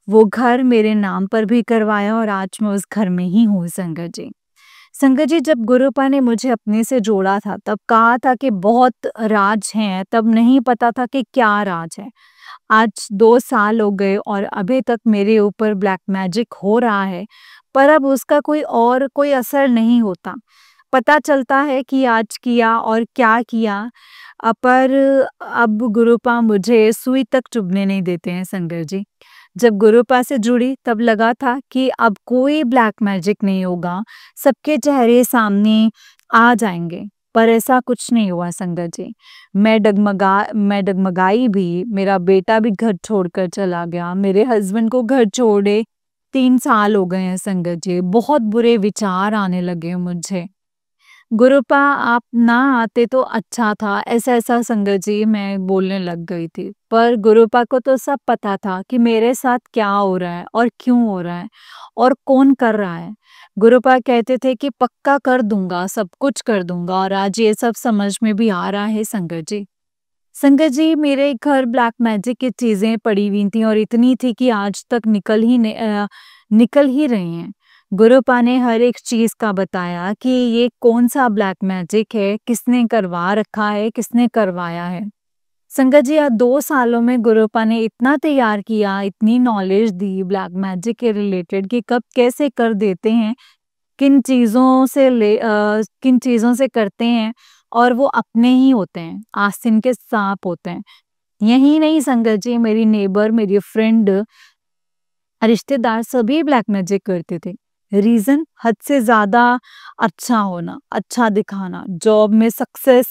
A: वो घर मेरे नाम पर भी करवाया, और आज मैं उस घर में ही हूँ संगत जी। संगत जी, जब गुरुपा ने मुझे अपने से जोड़ा था, तब कहा था कि बहुत राज हैं, तब नहीं पता था कि क्या राज है। आज 2 साल हो गए, और अभी तक मेरे ऊपर ब्लैक मैजिक हो रहा है, पर अब उसका कोई असर नहीं होता। पता चलता है कि आज किया और क्या किया, पर अब गुरुपा मुझे सुई तक चुभने नहीं देते हैं संगत जी। जब गुरुपा से जुड़ी, तब लगा था कि अब कोई ब्लैक मैजिक नहीं होगा, सबके चेहरे सामने आ जाएंगे, पर ऐसा कुछ नहीं हुआ संगत जी। मैं डगमगाई भी, मेरा बेटा भी घर छोड़कर चला गया, मेरे हस्बैंड को घर छोड़े 3 साल हो गए हैं संगत जी। बहुत बुरे विचार आने लगे मुझे। गुरुपा, आप ना आते तो अच्छा था, ऐसा-ऐसा संगत जी मैं बोलने लग गई थी। पर गुरुपा को तो सब पता था कि मेरे साथ क्या हो रहा है, और क्यों हो रहा है, और कौन कर रहा है। गुरुपा कहते थे कि पक्का कर दूँगा, सब कुछ कर दूँगा, और आज ये सब समझ में भी आ रहा है संगत जी। संगत जी, मेरे घर ब्लैक मैजिक की चीज़ें पड़ी हुई थीं, और इतनी थी कि आज तक निकल ही रही हैं। गुरुपा ने हर एक चीज़ का बताया कि ये कौन-सा ब्लैक मैजिक है, किसने करवा रखा है, किसने करवाया है। संगत जी, 2 सालों में गुरुपा ने इतना तैयार किया, इतनी नॉलेज दी ब्लैक मैजिक के रिलेटेड, कि कब कैसे कर देते हैं, किन चीज़ों से करते हैं, और वो अपने ही होते हैं, आस्तीन के साँप होते हैं। यही नहीं संगत जी, मेरी नेबर, मेरी फ्रेंड रिश्तेदार सभी ब्लैक मैजिक करते थे। रीजन हद से ज्यादा अच्छा होना, अच्छा दिखाना, जॉब में सक्सेस,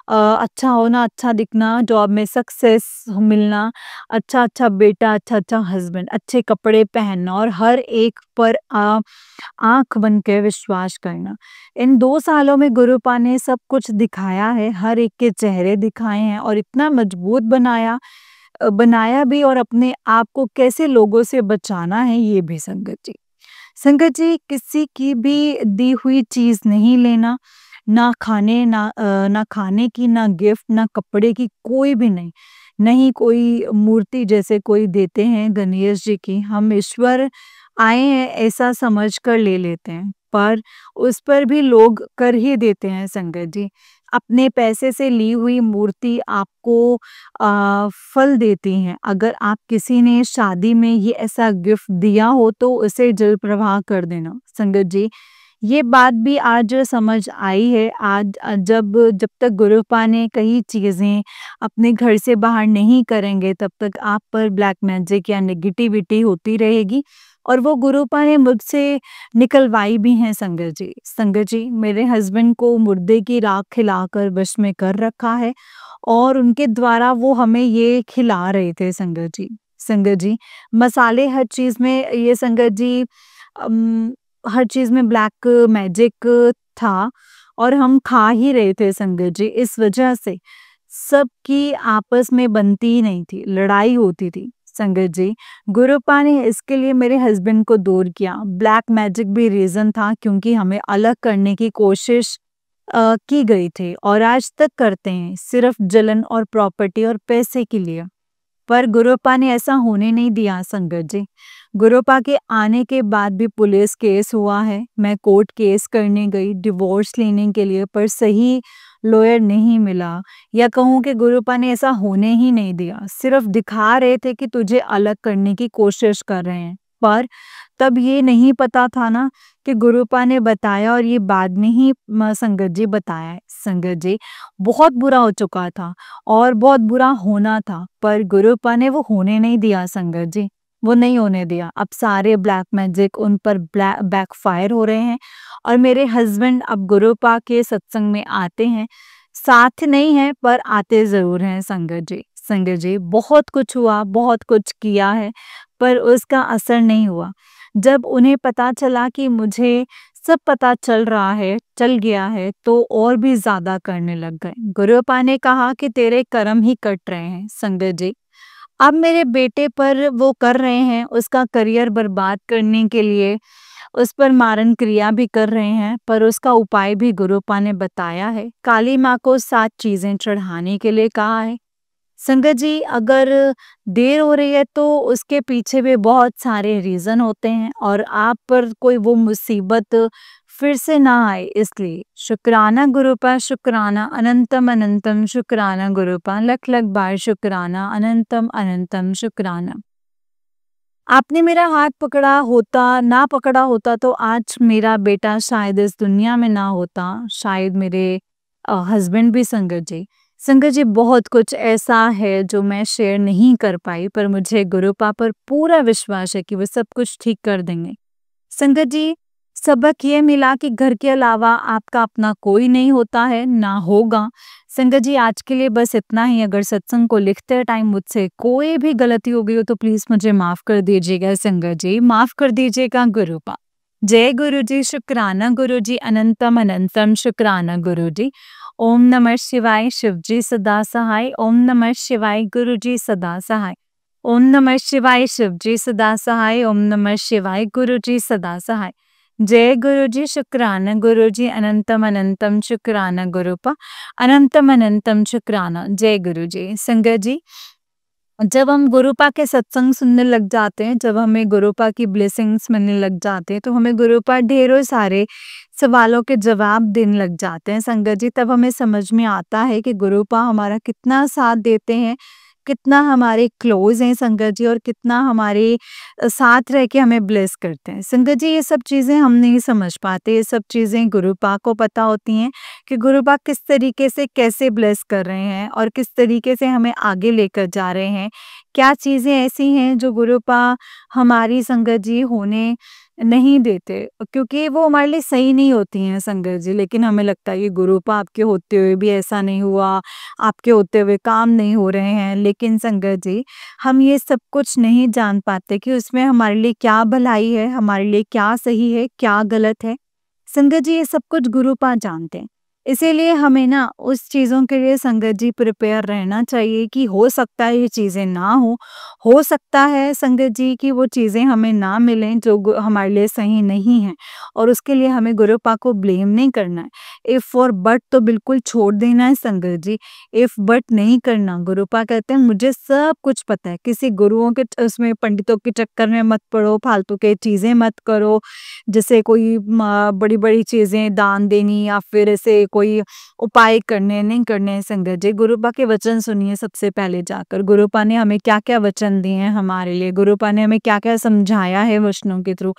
A: अच्छा होना, अच्छा दिखना, जॉब में सक्सेस मिलना, अच्छा अच्छा बेटा, अच्छा अच्छा हस्बैंड, अच्छे कपड़े पहनना और हर एक पर आंख बन के विश्वास करना। इन 2 सालों में गुरुपा ने सब कुछ दिखाया है, हर एक के चेहरे दिखाए हैं और इतना मजबूत बनाया भी, और अपने आप को कैसे लोगों से बचाना है ये भी। संगत जी, संगत जी, किसी की भी दी हुई चीज नहीं लेना, ना खाने की, ना गिफ्ट, ना कपड़े की, कोई भी नहीं। नहीं कोई मूर्ति जैसे कोई देते हैं गणेश जी की, हम ईश्वर आए हैं ऐसा समझ कर ले लेते हैं, पर उस पर भी लोग कर ही देते हैं। संगत जी, अपने पैसे से ली हुई मूर्ति आपको फल देती हैं। अगर आप किसी ने शादी में ये ऐसा गिफ्ट दिया हो तो उसे जल प्रवाह कर देना। संगत जी, ये बात भी आज समझ आई है। आज जब जब तक गुरुपा ने कई चीजें अपने घर से बाहर नहीं करेंगे तब तक आप पर ब्लैक मैजिक या नेगेटिविटी होती रहेगी, और वो गुरुपा ने मुझसे निकलवाई भी हैं। संगत जी, मेरे हस्बैंड को मुर्दे की राख खिलाकर वश में कर रखा है और उनके द्वारा वो हमें ये खिला रहे थे। संगत जी, मसाले हर चीज में, ये संगत जी, हर चीज में ब्लैक मैजिक था और हम खा ही रहे थे। संगत जी, इस वजह से सबकी आपस में बनती ही नहीं थी, लड़ाई होती थी। संगत जी, गुरुपा ने इसके लिए मेरे हस्बैंड को दूर किया। ब्लैक मैजिक भी रीजन था क्योंकि हमें अलग करने की कोशिश की गई थी और आज तक करते हैं, सिर्फ जलन और प्रॉपर्टी और पैसे के लिए। पर गुरुपा ने ऐसा होने नहीं दिया। संगत जी, गुरुपा के आने के बाद भी पुलिस केस हुआ है, मैं कोर्ट केस करने गई डिवोर्स लेने के लिए, पर सही लॉयर नहीं मिला। या कहूँ कि गुरुपा ने ऐसा होने ही नहीं दिया, सिर्फ दिखा रहे थे कि तुझे अलग करने की कोशिश कर रहे हैं, पर तब ये नहीं पता था ना कि गुरुपा ने बताया, और ये बाद में ही संगत जी बताया है। संगत जी, बहुत बुरा हो चुका था और बहुत बुरा होना था, पर गुरुपा ने वो होने नहीं दिया। संगत जी, वो नहीं होने दिया। अब सारे ब्लैक मैजिक उन पर बैकफायर हो रहे हैं और मेरे हस्बैंड अब गुरुपा के सत्संग में आते हैं, साथ नहीं है पर आते जरूर हैं। संगत जी, बहुत कुछ हुआ, बहुत कुछ किया है, पर उसका असर नहीं हुआ। जब उन्हें पता चला कि मुझे सब पता चल गया है, तो और भी ज्यादा करने लग गए। गुरुपा ने कहा कि तेरे कर्म ही कट रहे हैं। संगत जी, अब मेरे बेटे पर वो कर रहे हैं, उसका करियर बर्बाद करने के लिए उस पर मारन क्रिया भी कर रहे हैं, पर उसका उपाय भी गुरुपा ने बताया है। काली माँ को 7 चीजें चढ़ाने के लिए कहा है। संगत जी, अगर देर हो रही है तो उसके पीछे भी बहुत सारे रीजन होते हैं और आप पर कोई वो मुसीबत फिर से ना आए, इसलिए शुक्राना गुरुपा, शुक्राना अनंतम अनंतम, शुक्राना गुरुपा, लख लख बार शुक्राना, अनंतम अनंतम शुक्राना। आपने मेरा हाथ ना पकड़ा होता तो आज मेरा बेटा शायद इस दुनिया में ना होता, शायद मेरे हस्बैंड भी। संगत जी, बहुत कुछ ऐसा है जो मैं शेयर नहीं कर पाई, पर मुझे गुरुपा पर पूरा विश्वास है कि वो सब कुछ ठीक कर देंगे। संगत जी, सबक ये मिला कि घर के अलावा आपका अपना कोई नहीं होता है, ना होगा। संगत जी, आज के लिए बस इतना ही। अगर सत्संग को लिखते टाइम मुझसे कोई भी गलती हो गई हो तो प्लीज मुझे माफ कर दीजिएगा। संगत जी, माफ कर दीजिएगा। गुरुपा जय गुरु जी, शुक्राना गुरु जी, अनंतम अनंतम शुक्राना गुरु जी। ओम नमः शिवाय, शिव जी सदा सहाय। ओम नमः शिवाय, गुरु जी सदा सहाय। ओम नमः शिवाय, शिव जी सदा सहाय। ओम नमः शिवाय, गुरु जी सदा सहाय। जय गुरु जी, शुक्राना गुरु जी, अनंतम अनंतम शुक्राना गुरुपा, अनंतम अनंतम शुक्राना। जय गुरु जी। संगत जी, जब हम गुरुपा के सत्संग सुनने लग जाते हैं, जब हमें गुरुपा की ब्लेसिंग्स मिलने लग जाते हैं, तो हमें गुरुपा ढेरों सारे सवालों के जवाब देने लग जाते हैं। संगत जी, तब हमें समझ में आता है कि गुरुपा हमारा कितना साथ देते हैं, कितना हमारे क्लोज हैं। संगत जी, और कितना हमारे साथ रह के हमें ब्लेस करते हैं। संगत जी, ये सब चीजें हम नहीं समझ पाते, ये सब चीजें गुरुपा को पता होती हैं कि गुरुपा किस तरीके से कैसे ब्लेस कर रहे हैं और किस तरीके से हमें आगे लेकर जा रहे हैं, क्या चीज़ें ऐसी हैं जो गुरुपा हमारी संगत जी होने नहीं देते, क्योंकि वो हमारे लिए सही नहीं होती हैं संगत जी, लेकिन हमें लगता है कि गुरुपा आपके होते हुए भी ऐसा नहीं हुआ, आपके होते हुए काम नहीं हो रहे हैं। लेकिन संगत जी, हम ये सब कुछ नहीं जान पाते कि उसमें हमारे लिए क्या भलाई है, हमारे लिए क्या सही है, क्या गलत है। संगत जी, ये सब कुछ गुरुपा जानते हैं। इसीलिए हमें ना उस चीज़ों के लिए संगत जी प्रिपेयर रहना चाहिए कि हो सकता है ये चीज़ें ना हो सकता है संगत जी कि वो चीज़ें हमें ना मिलें जो हमारे लिए सही नहीं है, और उसके लिए हमें गुरुपा को ब्लेम नहीं करना है। इफ़ और बट तो बिल्कुल छोड़ देना है संगत जी, इफ़ बट नहीं करना। गुरुपा कहते हैं मुझे सब कुछ पता है, किसी गुरुओं के उसमें पंडितों के चक्कर में मत पड़ो, फालतू के चीज़ें मत करो, जैसे कोई बड़ी-बड़ी चीज़ें दान देनी या फिर ऐसे कोई उपाय करने नहीं करने। संगत जी, गुरुपा के वचन सुनिए सबसे पहले जाकर। गुरुपा ने हमें क्या-क्या वचन दिए हैं हमारे लिए, गुरुपा ने हमें क्या-क्या समझाया है वचनों के थ्रू।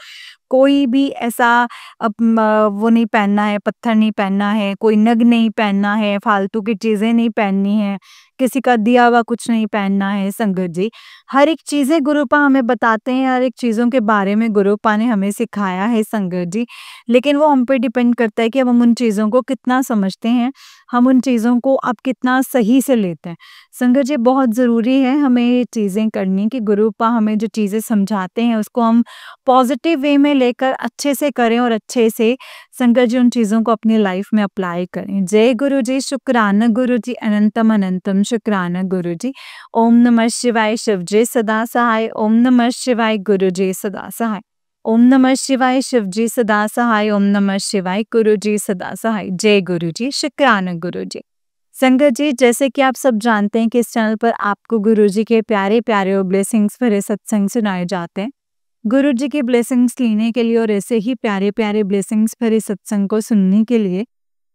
A: कोई भी ऐसा वो नहीं पहनना है, पत्थर नहीं पहनना है, कोई नग नहीं पहनना है, फालतू की चीज़ें नहीं पहननी है, किसी का दिया हुआ कुछ नहीं पहनना है संगत जी। हर एक चीज़ें गुरुपा हमें बताते हैं, हर एक चीज़ों के बारे में गुरुपा ने हमें सिखाया है संगत जी। लेकिन वो हम पे डिपेंड करता है कि अब हम उन चीज़ों को कितना समझते हैं, हम उन चीज़ों को अब कितना सही से लेते हैं। संगत जी, बहुत ज़रूरी है हमें ये चीज़ें करनी कि गुरुपा हमें जो चीज़ें समझाते हैं उसको हम पॉजिटिव वे में लेकर अच्छे से करें और अच्छे से संगत जी उन चीज़ों को अपनी लाइफ में अप्लाई करें। जय गुरु जी, शुक्राना गुरु जी, अनंतम अनंतम शुक्राना गुरु जी। ओम नमः शिवाय, शिव जी सदा सहाय। ओम नमः शिवाय, गुरु जी सदा सहाय। ओम नमः शिवाय, शिव जी सदा सहाय। ओम नमः शिवाय, गुरु जी सदा सहाय। जय गुरु जी, शुक्राना गुरु जी। संगत जी, जैसे कि आप सब जानते हैं कि इस चैनल पर आपको गुरु जी के प्यारे-प्यारे और ब्लेसिंग्स भरे सत्संग सुनाए जाते हैं। गुरु जी की ब्लेसिंग्स लेने के लिए और ऐसे ही प्यारे-प्यारे ब्लेसिंग्स भरे सत्संग को सुनने के लिए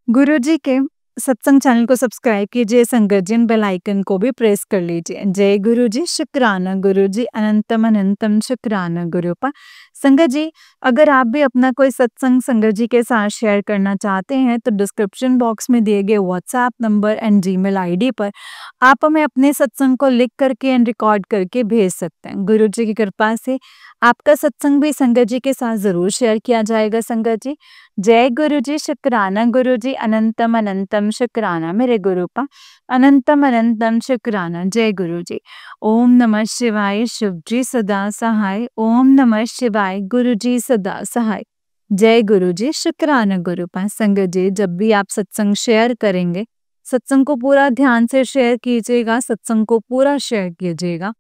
A: गुरु जी के सत्संग चैनल को सब्सक्राइब कीजिए संगत जी, बेल आइकन को भी प्रेस कर लीजिए। जय गुरु जी, शुक्राना गुरु जी, अनंतम अनंतम शुक्राना गुरुपा। संगत जी, अगर आप भी अपना कोई सत्संग संगत जी के साथ शेयर करना चाहते हैं तो डिस्क्रिप्शन बॉक्स में दिए गए WhatsApp number and Gmail ID पर आप हमें अपने सत्संग को लिख करके एंड रिकॉर्ड करके भेज सकते हैं। गुरु जी की कृपा से आपका सत्संग भी संगत जी के साथ ज़रूर शेयर किया जाएगा संगत जी। जय गुरु जी, शुक्राना गुरु जी, अनंतम अनंतम शुक्राना मेरे गुरुपा, अनंतम अनंतम शुक्राना। जय गुरु जी। ओम नमः शिवाय, शिव जी सदा सहाय। ओम नमः शिवाय, गुरु जी सदा सहाय। जय गुरु जी, शुक्राना गुरुपा। संगत जी, जब भी आप सत्संग शेयर करेंगे, सत्संग को पूरा ध्यान से शेयर कीजिएगा, सत्संग को पूरा शेयर कीजिएगा,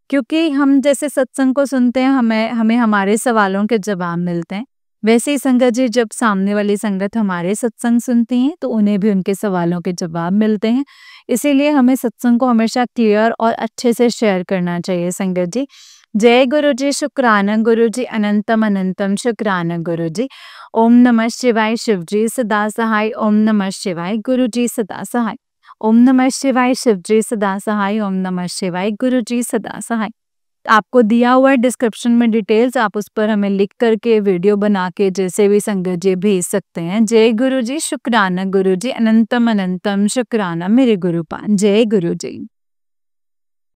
A: क्योंकि हम जैसे सत्संग को सुनते हैं हमें हमें हमारे सवालों के जवाब मिलते हैं। वैसे ही संगत जी, जब सामने वाली संगत हमारे सत्संग सुनती हैं तो उन्हें भी उनके सवालों के जवाब मिलते हैं। इसीलिए हमें सत्संग को हमेशा क्लियर और अच्छे से शेयर करना चाहिए संगत जी। जय गुरु जी, शुक्राना गुरु जी, अनंतम अनंतम शुक्राना गुरु जी। ओम नमः शिवाय, शिव जी सदा सहाय। ओम नमः शिवाय, गुरु जी सदा सहाय। ओम नमः शिवाय, शिव जी सदा सहाय। ओम नमः शिवाय, गुरु जी सदा सहाय। आपको दिया हुआ है डिस्क्रिप्शन में डिटेल्स, आप उस पर हमें लिख करके वीडियो बना के जैसे भी संगत जी भेज सकते हैं। जय गुरु जी, शुक्राना गुरु जी, अनंतम अनंतम शुक्राना मेरे गुरुपा। जय गुरु जी।